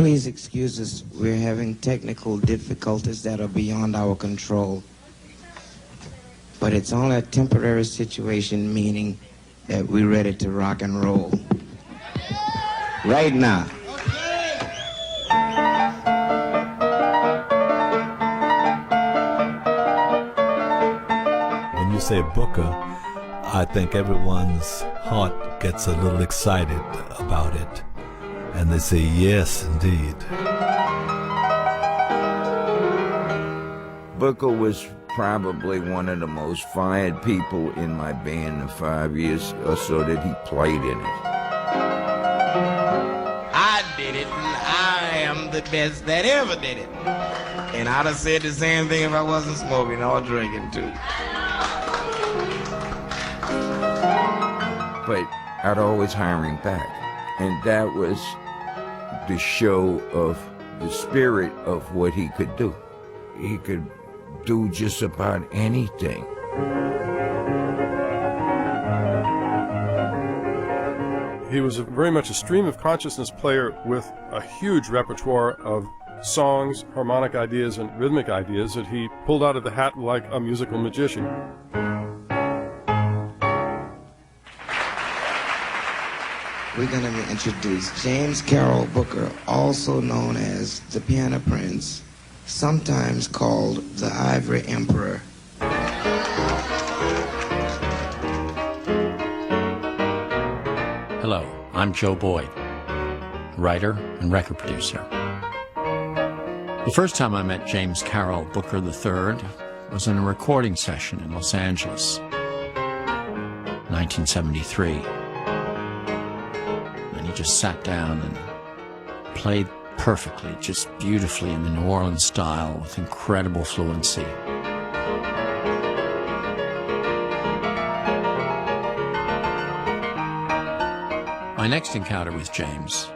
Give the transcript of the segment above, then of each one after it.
Please excuse us. We're having technical difficulties that are beyond our control. But it's only a temporary situation, meaning that we're ready to rock and roll. Right now. When you say Booker, I think everyone's heart gets a little excited about it. And they say, yes, indeed. Booker was probably one of the most fired people in my band the 5 years or so that he played in it. I did it, and I am the best that ever did it. And I'd have said the same thing if I wasn't smoking or drinking, too. But I'd always hire him back. And that was the show of the spirit of what he could do. He could do just about anything. He was very much a stream of consciousness player with a huge repertoire of songs, harmonic ideas, and rhythmic ideas that he pulled out of the hat like a musical magician. We're going to introduce James Carroll Booker, also known as the Piano Prince, sometimes called the Ivory Emperor. Hello, I'm Joe Boyd, writer and record producer. The first time I met James Carroll Booker III was in a recording session in Los Angeles, 1973. And he just sat down and played perfectly, just beautifully in the New Orleans style with incredible fluency. My next encounter with James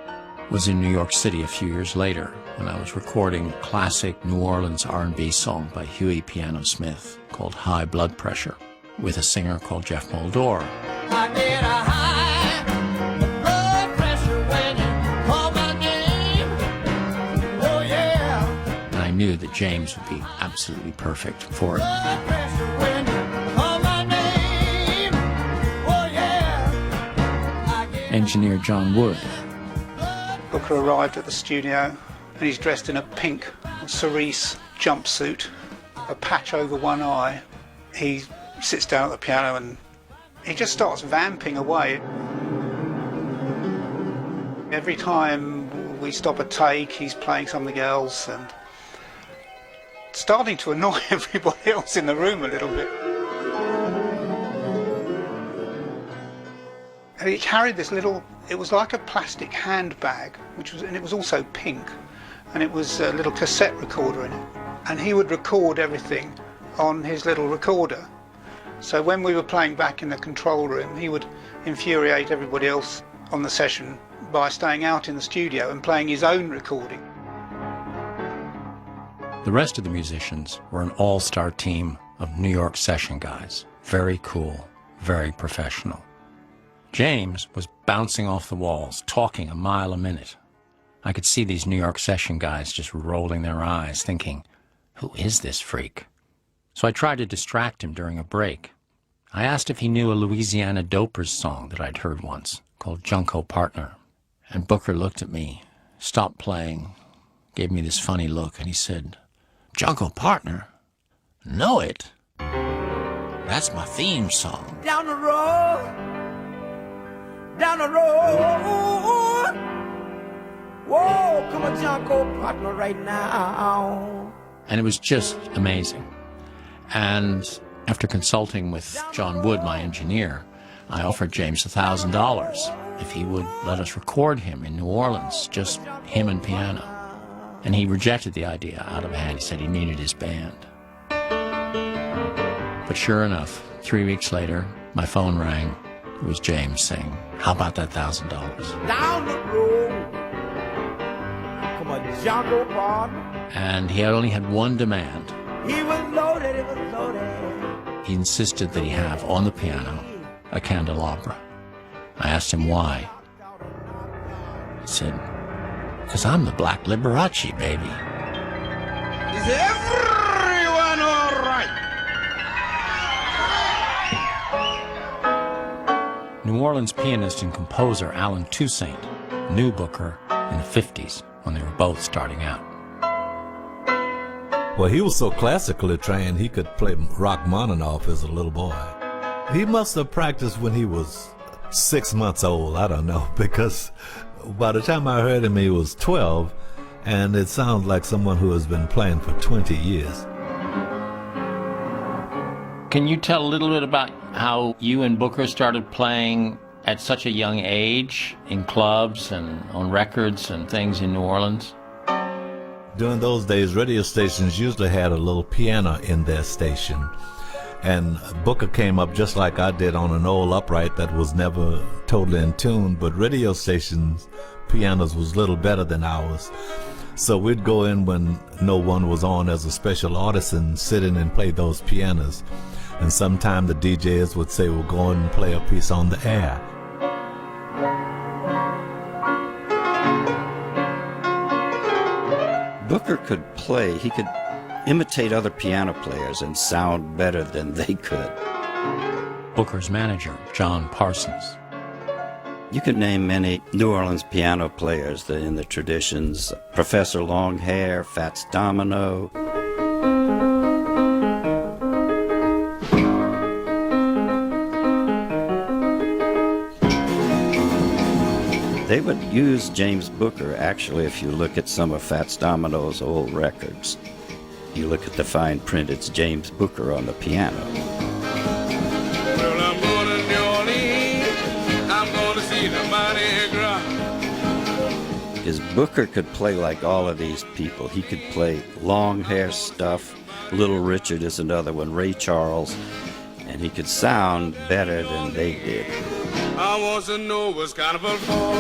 was in New York City a few years later when I was recording a classic New Orleans R&B song by Huey Piano Smith called High Blood Pressure with a singer called Jeff Moldor. I get a high blood pressure when you call my name. Oh yeah. And I knew that James would be absolutely perfect for it. Blood pressure when you call my name. Oh yeah. Engineer John Wood. Booker arrived at the studio and he's dressed in a pink cerise jumpsuit, a patch over one eye. He sits down at the piano and he just starts vamping away. Every time we stop a take, he's playing something else and starting to annoy everybody else in the room a little bit. And he carried this little, it was like a plastic handbag, and it was also pink, and it was a little cassette recorder in it. And he would record everything on his little recorder. So when we were playing back in the control room, he would infuriate everybody else on the session by staying out in the studio and playing his own recording. The rest of the musicians were an all-star team of New York session guys. Very cool, very professional. James was bouncing off the walls, talking a mile a minute. I could see these New York session guys just rolling their eyes, thinking, who is this freak? So I tried to distract him during a break. I asked if he knew a Louisiana Dopers song that I'd heard once, called Junko Partner. And Booker looked at me, stopped playing, gave me this funny look, and he said, Junko Partner? Know it? That's my theme song. Down the road, whoa, come on, Junko Partner right now. And it was just amazing. And after consulting with John Wood, my engineer, I offered James $1,000 if he would let us record him in New Orleans, just him and piano. And he rejected the idea out of hand. He said he needed his band. But sure enough, 3 weeks later, my phone rang. It was James saying, how about that $1,000? Down the road, come on, Junko Partner. And he only had one demand. He was loaded, it was loaded. He insisted that he have on the piano a candelabra. I asked him why. He said, 'cause I'm the Black Liberace, baby. Is everyone all right? New Orleans pianist and composer Alan Toussaint knew Booker in the 50s when they were both starting out. Well, he was so classically trained he could play Rachmaninoff as a little boy. He must have practiced when he was 6 months old, I don't know, because by the time I heard him he was 12, and it sounds like someone who has been playing for 20 years. Can you tell a little bit about how you and Booker started playing at such a young age in clubs and on records and things in New Orleans? During those days, radio stations usually had a little piano in their station. And Booker came up just like I did on an old upright that was never totally in tune, but radio stations' pianos was a little better than ours. So we'd go in when no one was on as a special artist and sit in and play those pianos. And sometime the DJs would say, well, go in and play a piece on the air. Booker could play. He could imitate other piano players and sound better than they could. Booker's manager, John Parsons. You could name many New Orleans piano players in the traditions. Professor Longhair, Fats Domino. They would use James Booker, actually, if you look at some of Fats Domino's old records. You look at the fine print, it's James Booker on the piano. Well, I'm going to New Orleans. I'm going to see the Mardi Gras. Because Booker could play like all of these people. He could play long hair stuff. Little Richard is another one, Ray Charles. And he could sound better than they did. I want to know what's carnival for.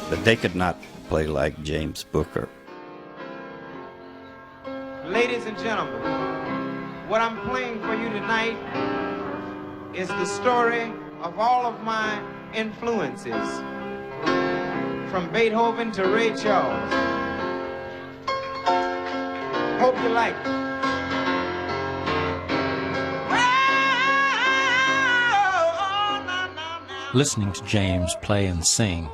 But they could not play like James Booker. Ladies and gentlemen, what I'm playing for you tonight is the story of all of my influences, from Beethoven to Ray Charles. Hope you like it. Listening to James play and sing,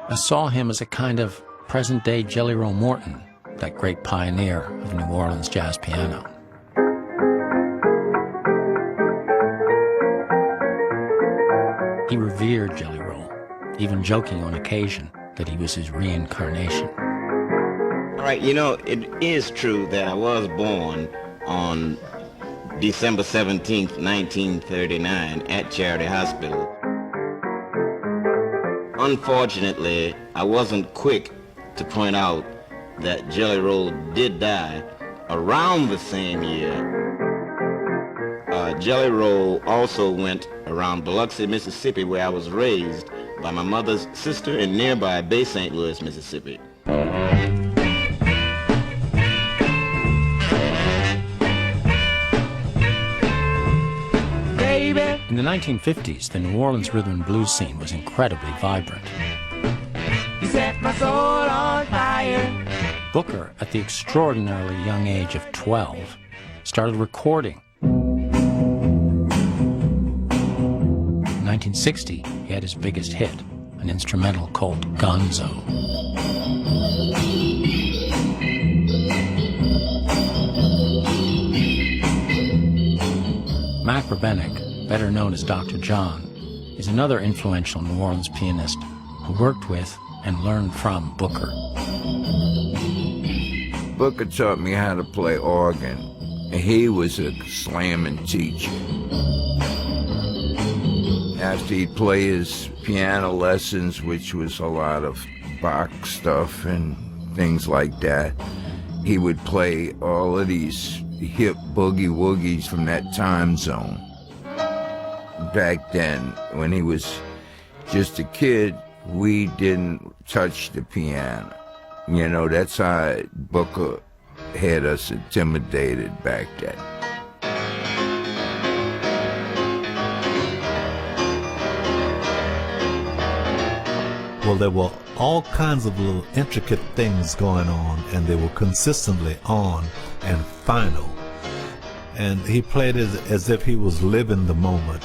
I saw him as a kind of present-day Jelly Roll Morton, that great pioneer of New Orleans jazz piano. He revered Jelly Roll, even joking on occasion that he was his reincarnation. All right, you know, it is true that I was born on December 17th, 1939 at Charity Hospital. Unfortunately, I wasn't quick to point out that Jelly Roll did die around the same year. Jelly Roll also went around Biloxi, Mississippi, where I was raised by my mother's sister in nearby Bay St. Louis, Mississippi. In the 1950s, the New Orleans rhythm and blues scene was incredibly vibrant. You set my soul on fire. Booker, at the extraordinarily young age of 12, started recording. In 1960, he had his biggest hit, an instrumental called Gonzo. Mac Rebennick, better known as Dr. John, is another influential New Orleans pianist who worked with and learned from Booker. Booker taught me how to play organ. He was a slamming teacher. After he'd play his piano lessons, which was a lot of Bach stuff and things like that, he would play all of these hip boogie-woogies from that time zone. Back then, when he was just a kid, we didn't touch the piano. You know, that's how Booker had us intimidated back then. Well, there were all kinds of little intricate things going on, and they were consistently on and final. And he played it as if he was living the moment.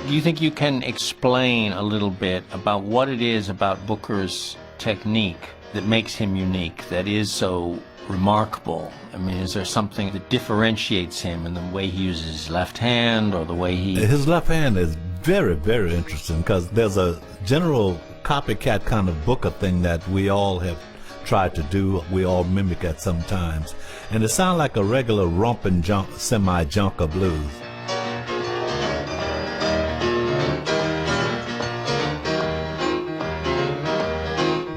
Do you think you can explain a little bit about what it is about Booker's technique that makes him unique, that is so remarkable? I mean, is there something that differentiates him in the way he uses his left hand or the way he... His left hand is very, very interesting because there's a general copycat kind of Booker thing that we all have tried to do. We all mimic at some times. And it sounds like a regular romping semi-junker blues.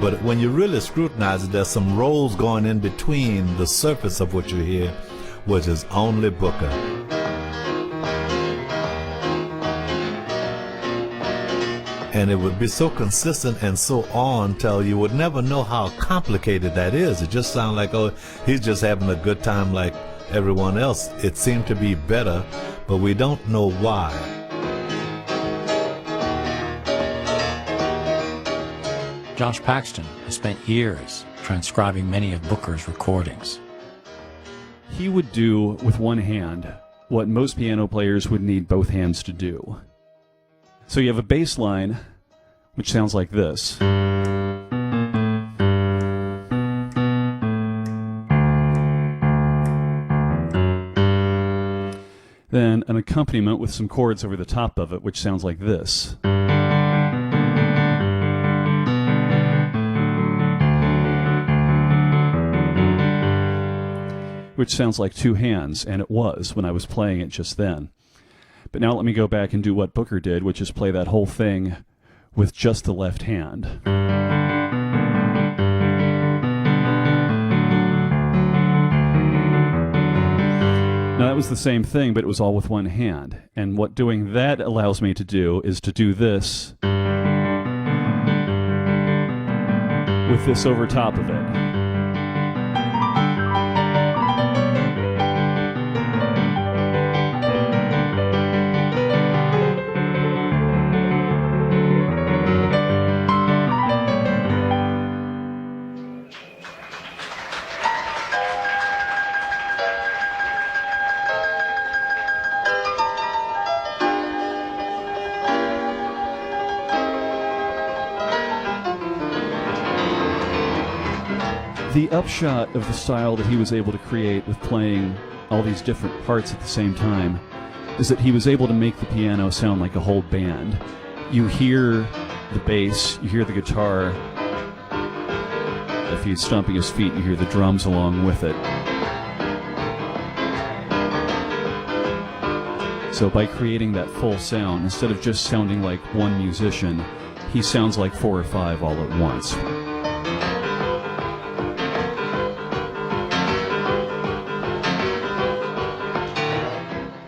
But when you really scrutinize it, there's some rolls going in between the surface of what you hear, which is only Booker. And it would be so consistent and so on till you would never know how complicated that is. It just sounds like, oh, he's just having a good time like everyone else. It seemed to be better, but we don't know why. Josh Paxton has spent years transcribing many of Booker's recordings. He would do with one hand what most piano players would need both hands to do. So you have a bass line, which sounds like this. Then an accompaniment with some chords over the top of it, which sounds like this. Which sounds like two hands, and it was when I was playing it just then. But now let me go back and do what Booker did, which is play that whole thing with just the left hand. Now that was the same thing, but it was all with one hand. And what doing that allows me to do is to do this with this over top of it. The upshot of the style that he was able to create with playing all these different parts at the same time is that he was able to make the piano sound like a whole band. You hear the bass, you hear the guitar. If he's stomping his feet, you hear the drums along with it. So by creating that full sound, instead of just sounding like one musician, he sounds like four or five all at once.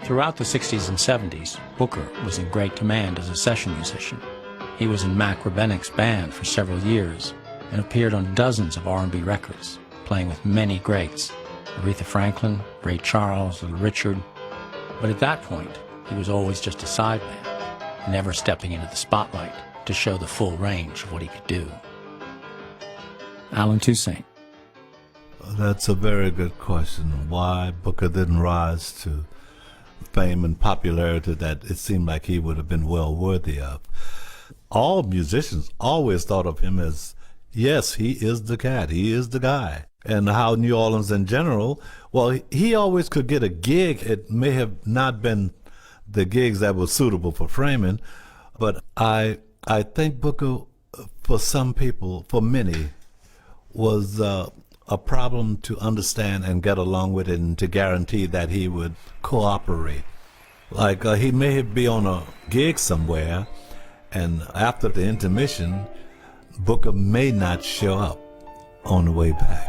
Throughout the 60s and 70s, Booker was in great demand as a session musician. He was in Mac Rebennick's band for several years and appeared on dozens of R&B records, playing with many greats, Aretha Franklin, Ray Charles, Little Richard. But at that point, he was always just a sideman, never stepping into the spotlight to show the full range of what he could do. Alan Toussaint. That's a very good question. Why Booker didn't rise to fame and popularity that it seemed like he would have been well worthy of. All musicians always thought of him as, yes, he is the cat, he is the guy. And how New Orleans in general, well, he always could get a gig. It may have not been the gigs that were suitable for framing, but I think Booker, for some people, for many, was a problem to understand and get along with it, and to guarantee that he would cooperate. Like he may be on a gig somewhere, and after the intermission, Booker may not show up on the way back.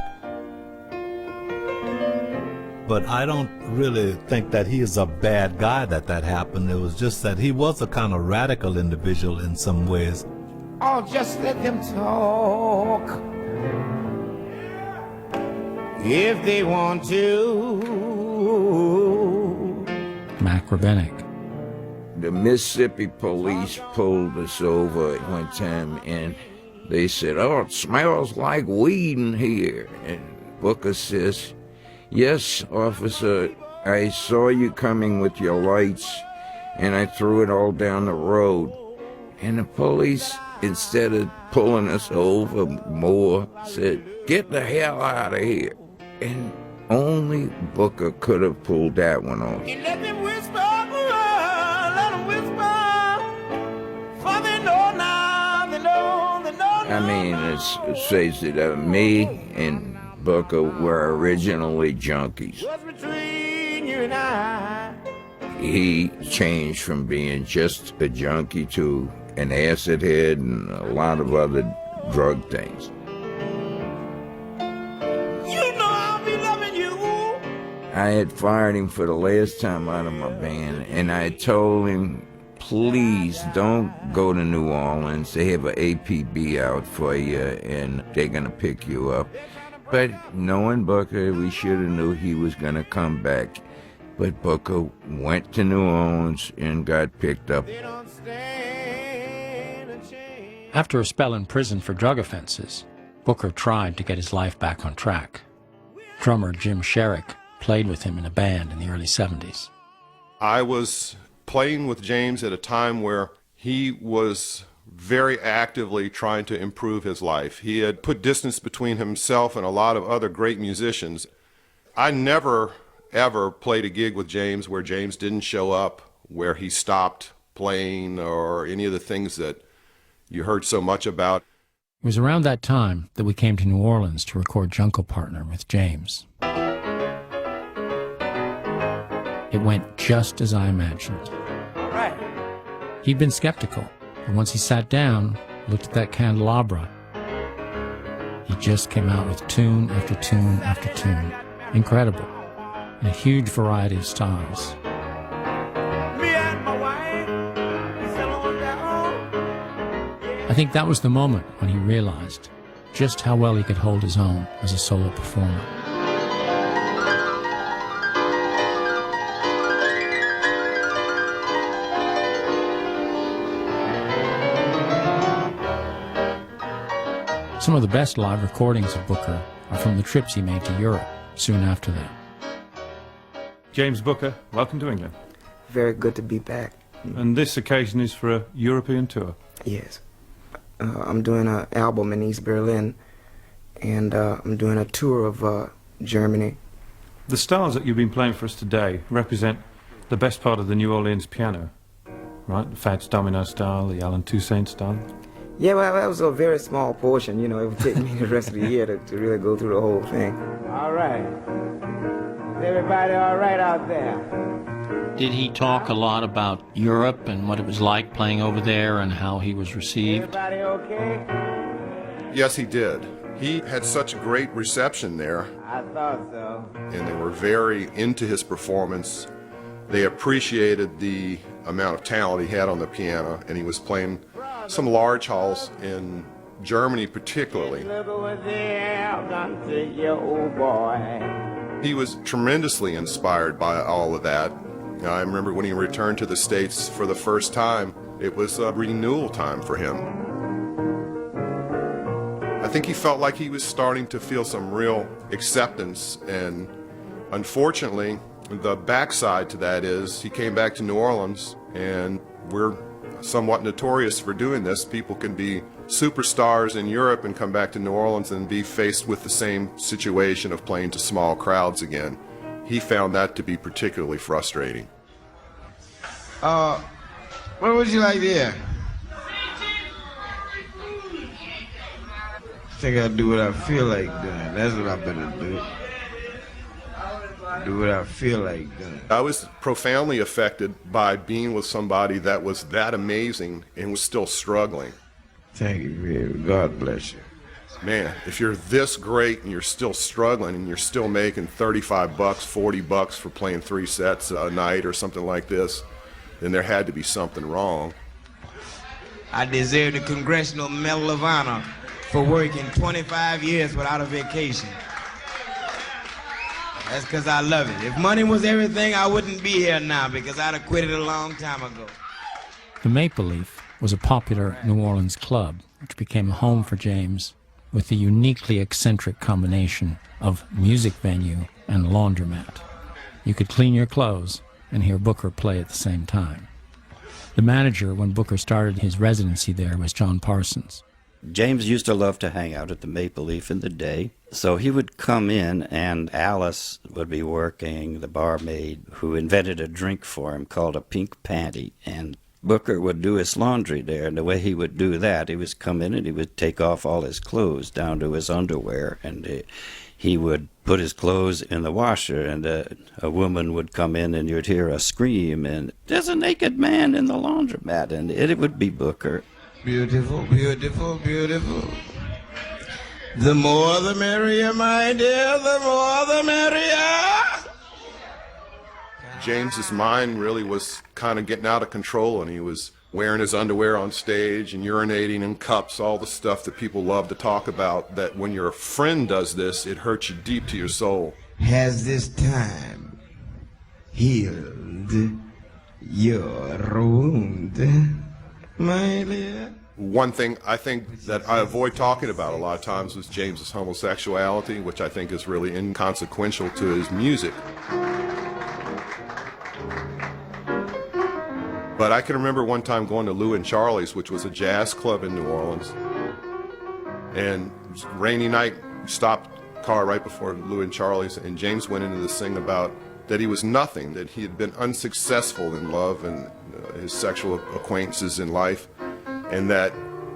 But I don't really think that he is a bad guy that happened. It was just that he was a kind of radical individual in some ways. Oh, just let them talk. If they want to. Mac Rebennick. The Mississippi police pulled us over one time, and they said, "Oh, it smells like weed in here." And Booker says, "Yes, officer, I saw you coming with your lights, and I threw it all down the road." And the police, instead of pulling us over more, said, "Get the hell out of here." And only Booker could have pulled that one off. Let them whisper, let them whisper, for they know now, they know now. I mean, it says that me and Booker were originally junkies. What's between you and I? He changed from being just a junkie to an acid head and a lot of other drug things. You know I'll be loving you. I had fired him for the last time out of my band, and I told him, "Please don't go to New Orleans. They have an APB out for you, and they're going to pick you up." But knowing Booker, we should have knew he was going to come back. But Booker went to New Orleans and got picked up. After a spell in prison for drug offenses, Booker tried to get his life back on track. Drummer Jim Sherrick played with him in a band in the early 70s. I was playing with James at a time where he was very actively trying to improve his life. He had put distance between himself and a lot of other great musicians. I never, ever played a gig with James where James didn't show up, where he stopped playing, or any of the things that you heard so much about. It was around that time that we came to New Orleans to record Jungle Partner with James. It went just as I imagined. All right. He'd been skeptical, but once he sat down, looked at that candelabra, he just came out with tune after tune after tune. Incredible. In a huge variety of styles. Me and my wife, we settle down. I think that was the moment when he realized just how well he could hold his own as a solo performer. Some of the best live recordings of Booker are from the trips he made to Europe soon after that. James Booker, welcome to England. Very good to be back. And this occasion is for a European tour. Yes. I'm doing an album in East Berlin, and I'm doing a tour of Germany. The styles that you've been playing for us today represent the best part of the New Orleans piano, right? The Fats Domino style, the Alan Toussaint style. Yeah, well, that was a very small portion. You know, it would take me the rest of the year to really go through the whole thing. All right. Is everybody all right out there? Did he talk a lot about Europe and what it was like playing over there and how he was received? Everybody okay? Yes, he did. He had such great reception there, I thought so. and they were very into his performance. They appreciated the amount of talent he had on the piano, and he was playing some large halls in Germany particularly. Look over there, I'm gonna take your old boy. He was tremendously inspired by all of that. I remember when he returned to the States for the first time, it was a renewal time for him. I think he felt like he was starting to feel some real acceptance, and unfortunately, the backside to that is he came back to New Orleans, and we're somewhat notorious for doing this. People can be superstars in Europe and come back to New Orleans and be faced with the same situation of playing to small crowds again. He found that to be particularly frustrating. What would you like to hear? I think I'll do what I feel like doing. That's what I better do. Do what I feel like doing. I was profoundly affected by being with somebody that was that amazing and was still struggling. Thank you, baby. God bless you. Man, if you're this great and you're still struggling and you're still making $35, $40 for playing 3 sets a night or something like this, then there had to be something wrong. I deserve the Congressional Medal of Honor for working 25 years without a vacation. That's because I love it. If money was everything, I wouldn't be here now because I'd have quit it a long time ago. The Maple Leaf was a popular New Orleans club, which became a home for James with the uniquely eccentric combination of music venue and laundromat. You could clean your clothes and hear Booker play at the same time. The manager, when Booker started his residency there, was John Parsons. James used to love to hang out at the Maple Leaf in the day, so he would come in and Alice would be working, the barmaid, who invented a drink for him called a pink panty, and Booker would do his laundry there, and the way he would do that, he would come in and he would take off all his clothes down to his underwear, and he would put his clothes in the washer, and a woman would come in and you'd hear a scream, and there's a naked man in the laundromat, and it would be Booker. Beautiful, beautiful, beautiful. The more the merrier, my dear, the more the merrier. James's mind really was kind of getting out of control, and he was wearing his underwear on stage and urinating in cups, all the stuff that people love to talk about, that when your friend does this, it hurts you deep to your soul. Has this time healed your wound, my dear? One thing I think that I avoid talking about a lot of times was James's homosexuality, which I think is really inconsequential to his music. But I can remember one time going to Lou and Charlie's, which was a jazz club in New Orleans. And it was a rainy night, we stopped the car right before Lou and Charlie's, and James went into this thing about that he was nothing, that he had been unsuccessful in love and his sexual acquaintances in life, and that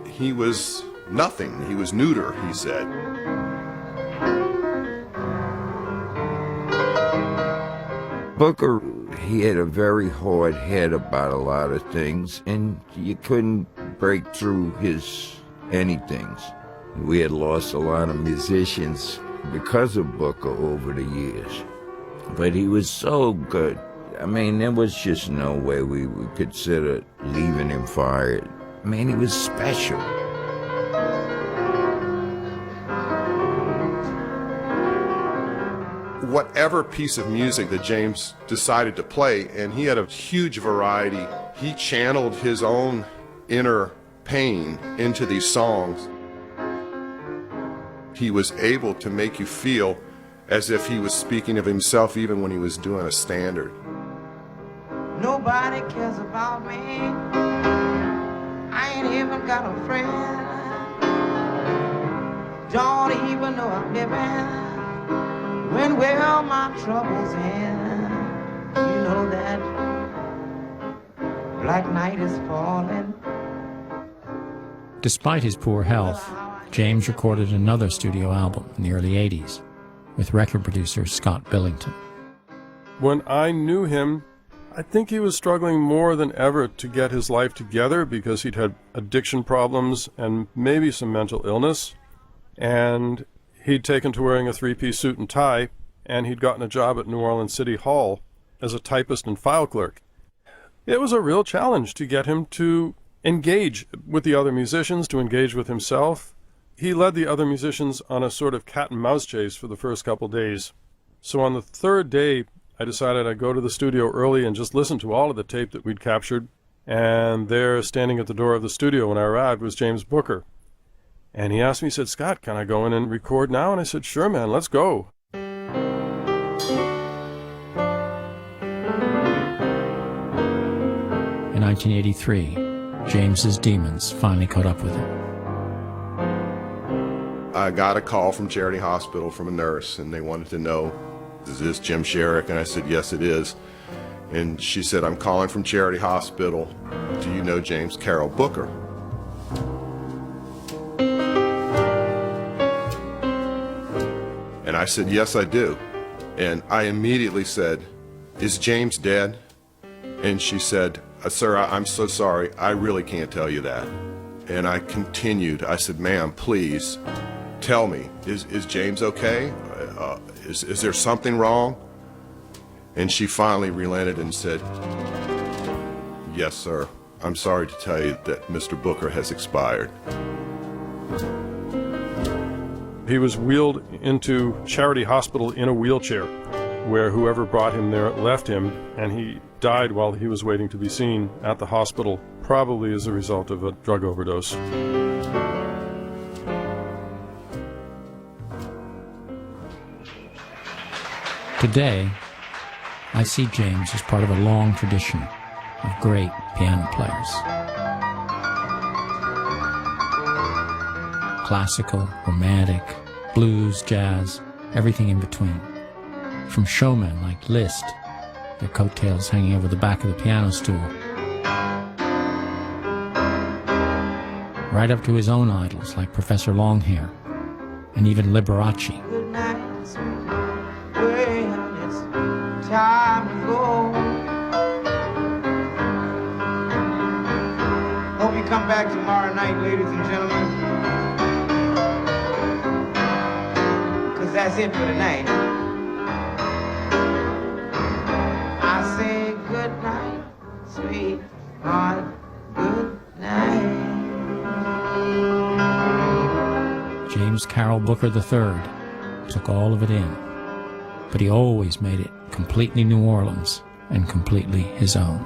he was nothing, he was neuter, he said. Booker, he had a very hard head about a lot of things, and you couldn't break through his anythings. We had lost a lot of musicians because of Booker over the years, but he was so good. I mean, there was just no way we would consider leaving him fired. I mean, he was special. Whatever piece of music that James decided to play, and he had a huge variety, he channeled his own inner pain into these songs. He was able to make you feel as if he was speaking of himself even when he was doing a standard. Nobody cares about me. I ain't even got a friend. Don't even know I'm living. When will my troubles end? You know that black night is falling. Despite his poor health, James recorded another studio album in the early 80s with record producer Scott Billington. When I knew him, I think he was struggling more than ever to get his life together because he'd had addiction problems and maybe some mental illness. And he'd taken to wearing a three-piece suit and tie, and he'd gotten a job at New Orleans City Hall as a typist and file clerk. It was a real challenge to get him to engage with the other musicians, to engage with himself. He led the other musicians on a sort of cat and mouse chase for the first couple days. So on the third day, I decided I'd go to the studio early and just listen to all of the tape that we'd captured. And there, standing at the door of the studio when I arrived, was James Booker. And he asked me, he said, "Scott, can I go in and record now?" And I said, "Sure, man, let's go." In 1983, James's demons finally caught up with him. I got a call from Charity Hospital from a nurse, and they wanted to know, "Is this Jim Sherrick?" And I said, "Yes, it is." And she said, "I'm calling from Charity Hospital. Do you know James Carroll Booker?" And I said, "Yes, I do." And I immediately said, "Is James dead?" And she said, "Sir, I'm so sorry. I really can't tell you that." And I continued. I said, "Ma'am, please tell me, is James okay? Is there something wrong?" And she finally relented and said, "Yes, sir. I'm sorry to tell you that Mr. Booker has expired." He was wheeled into Charity Hospital in a wheelchair, where whoever brought him there left him, and he died while he was waiting to be seen at the hospital, probably as a result of a drug overdose. Today, I see James as part of a long tradition of great piano players. Classical, romantic, blues, jazz, everything in between. From showmen like Liszt, their coattails hanging over the back of the piano stool, right up to his own idols like Professor Longhair and even Liberace. Good night, sweet. Well, it's time to go. Hope you come back tomorrow night, ladies and gentlemen. 'Cause that's it for tonight. I say good night, sweetheart. Good night. James Carroll Booker III took all of it in, but he always made it completely New Orleans and completely his own.